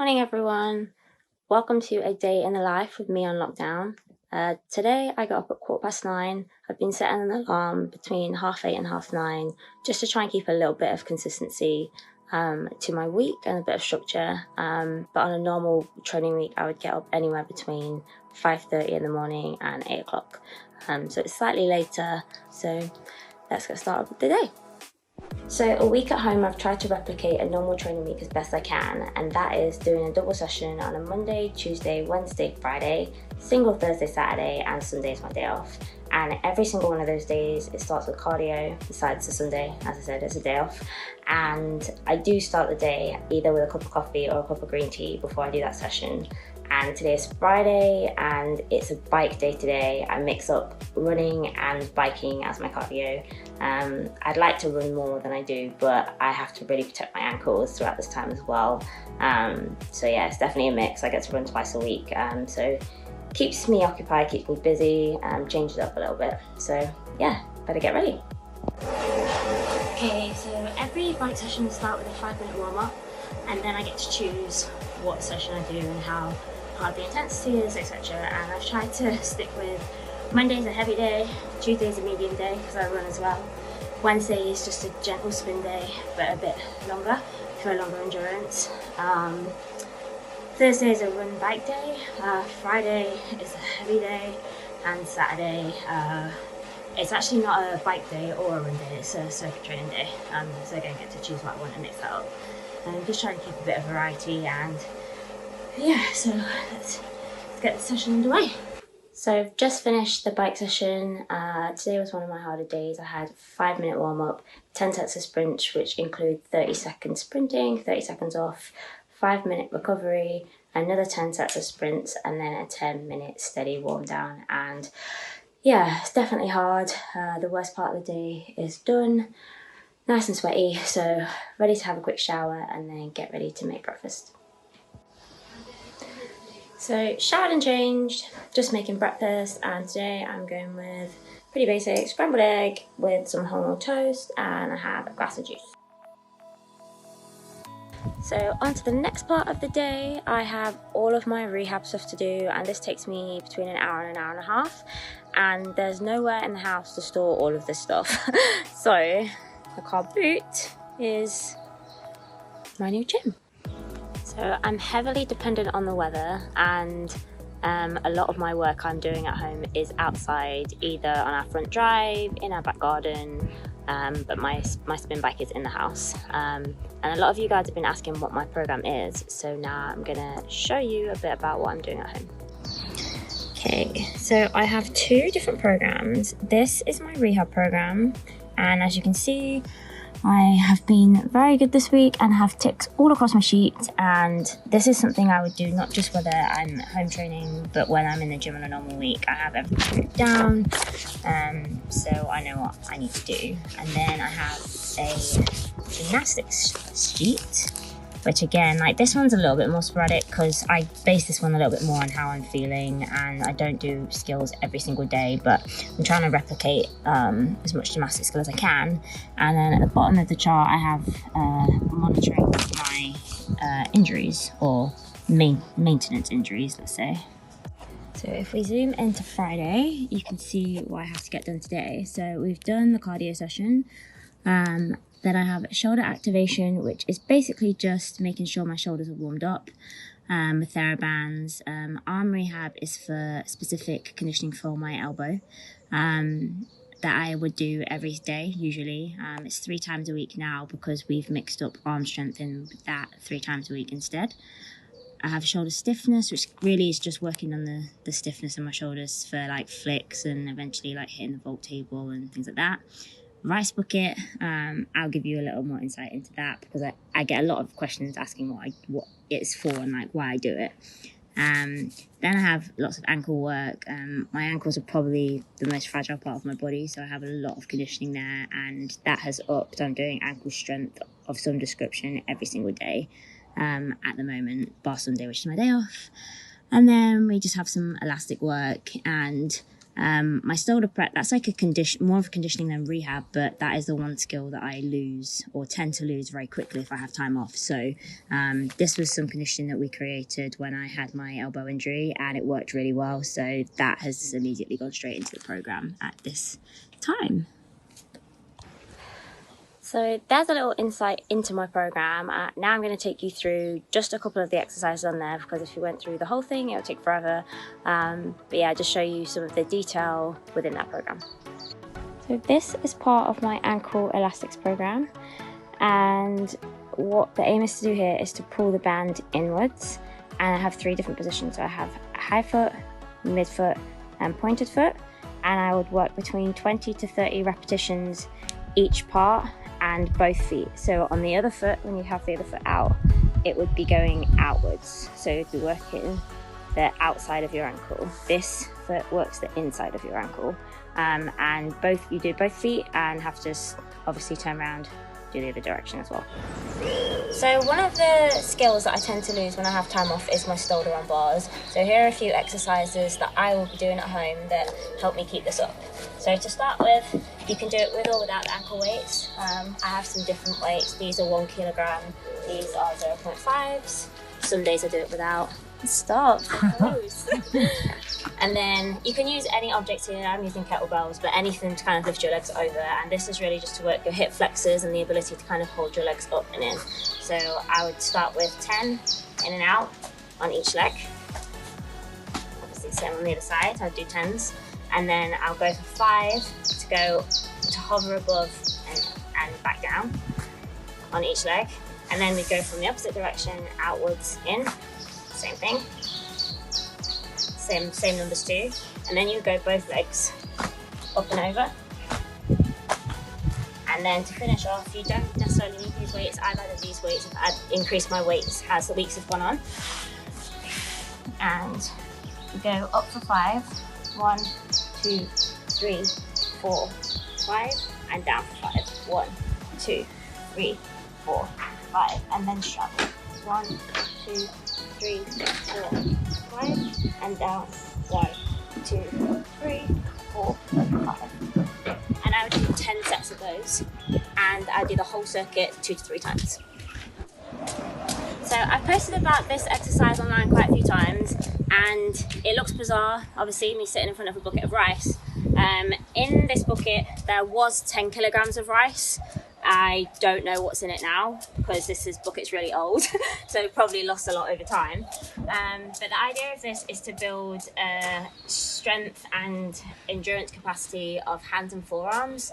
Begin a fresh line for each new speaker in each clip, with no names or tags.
Morning everyone, welcome to a day in the life with me on lockdown. Today I got up at 9:15. I've been setting an alarm between 8:30 and 9:30 just to try and keep a little bit of consistency to my week and a bit of structure. But on a normal training week I would get up anywhere between 5:30 in the morning and 8 o'clock. So it's slightly later, so let's get started with the day. So a week at home, I've tried to replicate a normal training week as best I can, and that is doing a double session on a Monday, Tuesday, Wednesday, Friday, single Thursday, Saturday, and Sunday is my day off. And every single one of those days, it starts with cardio, besides the Sunday, as I said, it's a day off. And I do start the day either with a cup of coffee or a cup of green tea before I do that session. And today is Friday and it's a bike day today. I mix up running and biking as my cardio. I'd like to run more than I do, but I have to really protect my ankles throughout this time as well. So yeah, it's definitely a mix. I get to run twice a week. So keeps me occupied, keeps me busy, changes up a little bit. So yeah, better get ready. Okay, so every bike session start with a 5-minute warm-up, and then I get to choose what session I do and how hard the intensity is, etc. And I've tried to stick with Monday's a heavy day, Tuesday's a medium day because I run as well. Wednesday is just a gentle spin day, but a bit longer for a longer endurance. Thursday is a run bike day, Friday is a heavy day, and Saturday it's actually not a bike day or a run day, it's a circuit training day. So again, I get to choose what I want and mix that up. And just trying to keep a bit of variety, and yeah, so let's get the session underway. So I've just finished the bike session. Today was one of my harder days. I had 5-minute warm-up, 10 sets of sprints, which include 30 seconds sprinting, 30 seconds off, 5-minute recovery, another 10 sets of sprints, and then a 10-minute steady warm down. And yeah, it's definitely hard. The worst part of the day is done, nice and sweaty, so ready to have a quick shower and then get ready to make breakfast. So showered and changed, just making breakfast, and today I'm going with pretty basic scrambled egg with some wholemeal toast, and I have a glass of juice. So on to the next part of the day. I have all of my rehab stuff to do, and this takes me between an hour and an hour and a half, and there's nowhere in the house to store all of this stuff. So the car boot is my new gym. So I'm heavily dependent on the weather, and a lot of my work I'm doing at home is outside, either on our front drive, in our back garden, but my spin bike is in the house. And a lot of you guys have been asking what my program is, so now I'm gonna show you a bit about what I'm doing at home. Okay, so I have 2 different programs. This is my rehab program, and as you can see, I have been very good this week and have ticks all across my sheet, and this is something I would do not just whether I'm at home training, but when I'm in the gym on a normal week. I have everything written down, so I know what I need to do. And then I have a gymnastics sheet, which again, like this one's a little bit more sporadic because I base this one a little bit more on how I'm feeling, and I don't do skills every single day, but I'm trying to replicate as much gymnastic skill as I can. And then at the bottom of the chart I have monitoring my injuries, or maintenance injuries, let's say. So if we zoom into Friday, you can see what I have to get done today. So we've done the cardio session. Then I have shoulder activation, which is basically just making sure my shoulders are warmed up with TheraBands. Arm rehab is for specific conditioning for my elbow that I would do every day usually. It's 3 times a week now because we've mixed up arm strength in that 3 times a week instead. I have shoulder stiffness, which really is just working on the stiffness of my shoulders for like flicks and eventually like hitting the vault table and things like that. Rice bucket, I'll give you a little more insight into that because I get a lot of questions asking what it's for and like why I do it. Then I have lots of ankle work. My ankles are probably the most fragile part of my body, so I have a lot of conditioning there, and that has upped. I'm doing ankle strength of some description every single day at the moment, bar Sunday, which is my day off. And then we just have some elastic work, and My shoulder prep, that's like more of a conditioning than rehab, but that is the one skill that I lose or tend to lose very quickly if I have time off. So this was some conditioning that we created when I had my elbow injury, and it worked really well. So that has immediately gone straight into the program at this time. So there's a little insight into my program. Now I'm going to take you through just a couple of the exercises on there, because if you went through the whole thing, it would take forever. But yeah, just show you some of the detail within that program. So this is part of my ankle elastics program, and what the aim is to do here is to pull the band inwards, and I have 3 different positions. So I have high foot, midfoot, and pointed foot, and I would work between 20 to 30 repetitions each part, and both feet. So on the other foot, when you have the other foot out, it would be going outwards. So you'd be working the outside of your ankle. This foot works the inside of your ankle. And you do both feet and have to obviously turn around, do the other direction as well. So one of the skills that I tend to lose when I have time off is my shoulder on bars. So here are a few exercises that I will be doing at home that help me keep this up. So to start with, you can do it with or without the ankle weights. I have some different weights. These are 1 kilogram, these are 0.5s. Some days I do it without. Stop. And then you can use any objects here. I'm using kettlebells, but anything to kind of lift your legs over. And this is really just to work your hip flexors and the ability to kind of hold your legs up and in. So I would start with 10 in and out on each leg. Obviously same on the other side, I'd do 10s. And then I'll go for 5 to hover above and back down on each leg. And then we go from the opposite direction outwards in, same thing. Same numbers too. And then you go both legs up and over. And then to finish off, you don't necessarily need these weights. I've added these weights. I've increased my weights as the weeks have gone on. And you go up for 5. 1, 2, 3, 4, 5, and down for 5. 1, 2, 3, 4, 5, and then straddle. 1, 2, 3, 4, 5, and down. 1, 2, 3, 4, 5. And I would do 10 sets of those, and I do the whole circuit 2 to 3 times. So I've posted about this exercise online quite a few times, and it looks bizarre, obviously, me sitting in front of a bucket of rice. In this bucket, there was 10 kilograms of rice. I don't know what's in it now, because bucket's really old, so it probably lost a lot over time. But the idea of this is to build strength and endurance capacity of hands and forearms,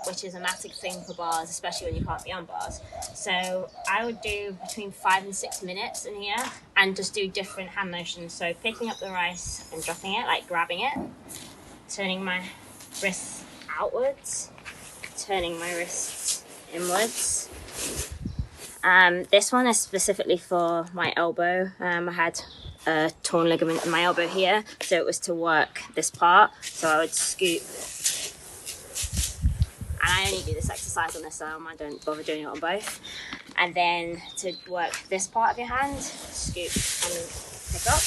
which is a massive thing for bars, especially when you can't be on bars. So I would do between 5 and 6 minutes in here, and just do different hand motions. So picking up the rice and dropping it, like grabbing it, turning my wrists outwards, turning my wrists inwards. This one is specifically for my elbow. I had a torn ligament in my elbow here, so it was to work this part. So I would scoop, and I only do this exercise on this arm, I don't bother doing it on both. And then to work this part of your hand, scoop and pick up.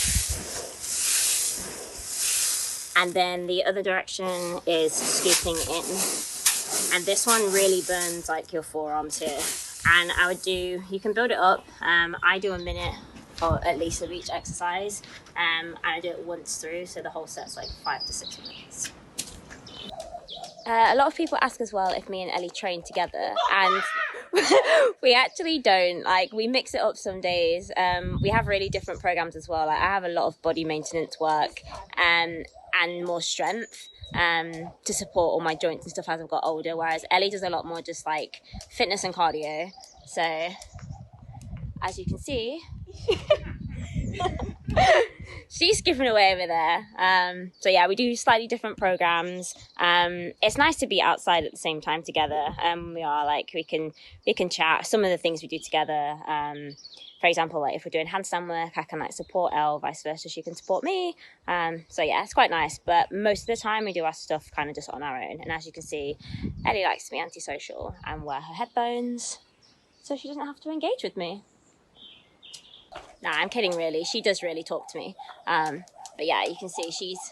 And then the other direction is scooping in. And this one really burns like your forearms here. And I would you can build it up. I do a minute or at least of each exercise. And I do it once through, so the whole set's like 5 to 6 minutes. A lot of people ask as well if me and Ellie train together, and we actually don't. Like, we mix it up some days. We have really different programs as well. Like, I have a lot of body maintenance work and more strength to support all my joints and stuff as I've got older, whereas Ellie does a lot more just like fitness and cardio. So as you can see, she's skipping away over there. So yeah, we do slightly different programs. It's nice to be outside at the same time together. We are like, we can chat. Some of the things we do together, for example, like if we're doing handstand work, I can like support Elle, vice versa, she can support me. So yeah, it's quite nice. But most of the time we do our stuff kind of just on our own. And as you can see, Ellie likes to be antisocial and wear her headphones, so she doesn't have to engage with me. Nah, I'm kidding really. She does really talk to me. But yeah, you can see she's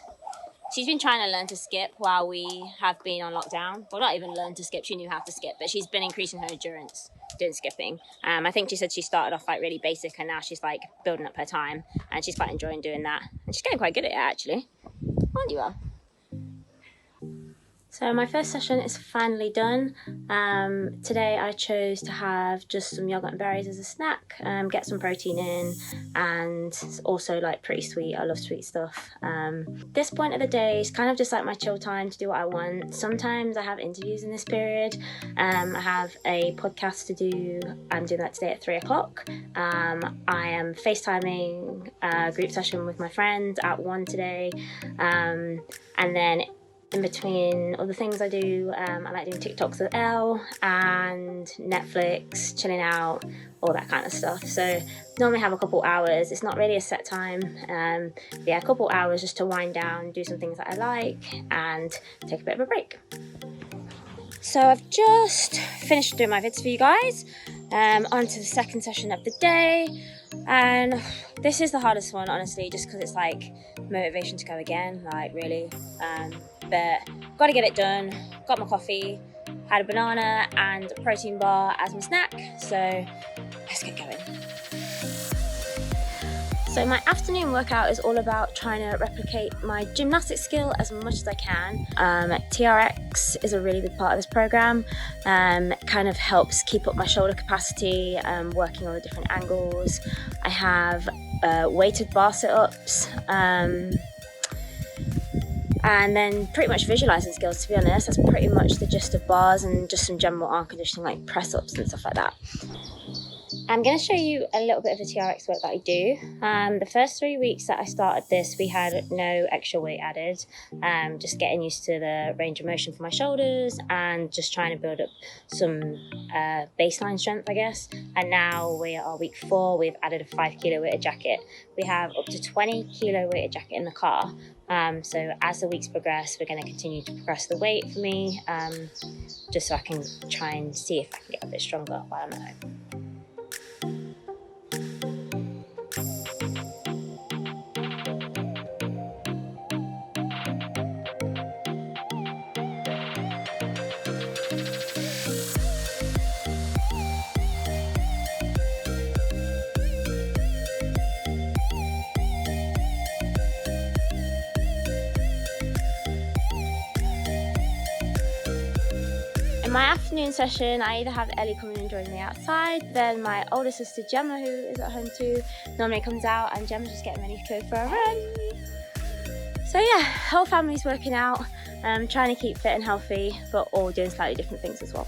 She's been trying to learn to skip while we have been on lockdown. Well, not even learn to skip, she knew how to skip, but she's been increasing her endurance doing skipping. I think she said she started off like really basic and now she's like building up her time and she's quite enjoying doing that. And she's getting quite good at it actually. Aren't you, Al? So my first session is finally done. Today I chose to have just some yogurt and berries as a snack, get some protein in, and it's also like pretty sweet. I love sweet stuff. This point of the day is kind of just like my chill time to do what I want. Sometimes I have interviews in this period. I have a podcast to do. I'm doing that today at 3 o'clock. I am FaceTiming a group session with my friends at 1 today. And then in between other things I do, I like doing TikToks with Elle and Netflix, chilling out, all that kind of stuff. So normally have a couple hours. It's not really a set time. Yeah, a couple hours just to wind down, do some things that I like and take a bit of a break. So I've just finished doing my vids for you guys. On to the second session of the day. And this is the hardest one, honestly, just because it's like motivation to go again, like really. But got to get it done. Got my coffee, had a banana and a protein bar as my snack. So let's get going. So my afternoon workout is all about trying to replicate my gymnastics skill as much as I can. TRX is a really big part of this program. It kind of helps keep up my shoulder capacity, working on the different angles. I have weighted bar sit-ups, and then pretty much visualizing skills, to be honest. That's pretty much the gist of bars and just some general arm conditioning like press-ups and stuff like that. I'm going to show you a little bit of the TRX work that I do. The first 3 weeks that I started this, we had no extra weight added, just getting used to the range of motion for my shoulders and just trying to build up some baseline strength, I guess. And now we are week 4, we've added a 5 kilo weighted jacket. We have up to 20 kilo weighted jacket in the car. So as the weeks progress, we're going to continue to progress the weight for me, just so I can try and see if I can get a bit stronger while I'm at home. In my afternoon session, I either have Ellie coming and joining me outside, then my older sister Gemma, who is at home too, normally comes out, and Gemma's just getting ready to go for a run. So yeah, whole family's working out, trying to keep fit and healthy, but all doing slightly different things as well.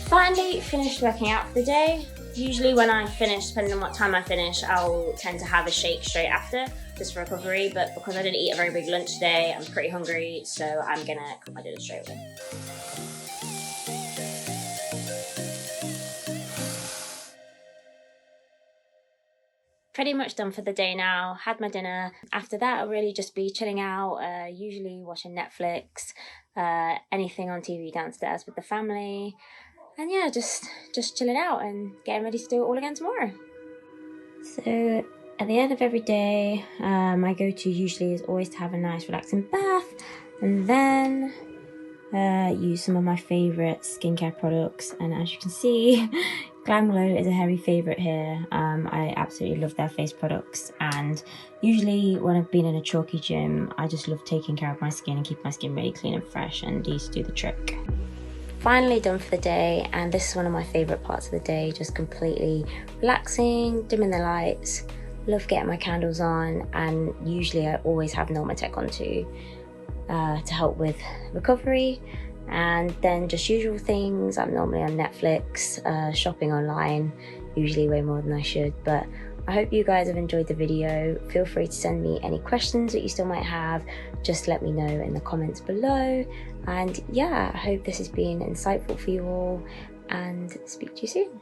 Finally finished working out for the day. Usually when I finish, depending on what time I finish, I'll tend to have a shake straight after, just for recovery, but because I didn't eat a very big lunch today, I'm pretty hungry, so I'm gonna cook my dinner straight away. Pretty much done for the day now, had my dinner. After that, I'll really just be chilling out, usually watching Netflix, anything on TV downstairs with the family. And yeah, just chilling out and getting ready to do it all again tomorrow. So at the end of every day, my go-to usually is always to have a nice relaxing bath and then use some of my favourite skincare products. And as you can see, Glam Glow is a heavy favourite here. I absolutely love their face products, and usually when I've been in a chalky gym, I just love taking care of my skin and keep my skin really clean and fresh, and these do the trick. Finally done for the day, and this is one of my favourite parts of the day, just completely relaxing, dimming the lights, love getting my candles on, and usually I always have Normatec on too, to help with recovery. And then just usual things, I'm normally on Netflix, shopping online, usually way more than I should, but I hope you guys have enjoyed the video. Feel free to send me any questions that you still might have, just let me know in the comments below. And yeah, I hope this has been insightful for you all, and speak to you soon.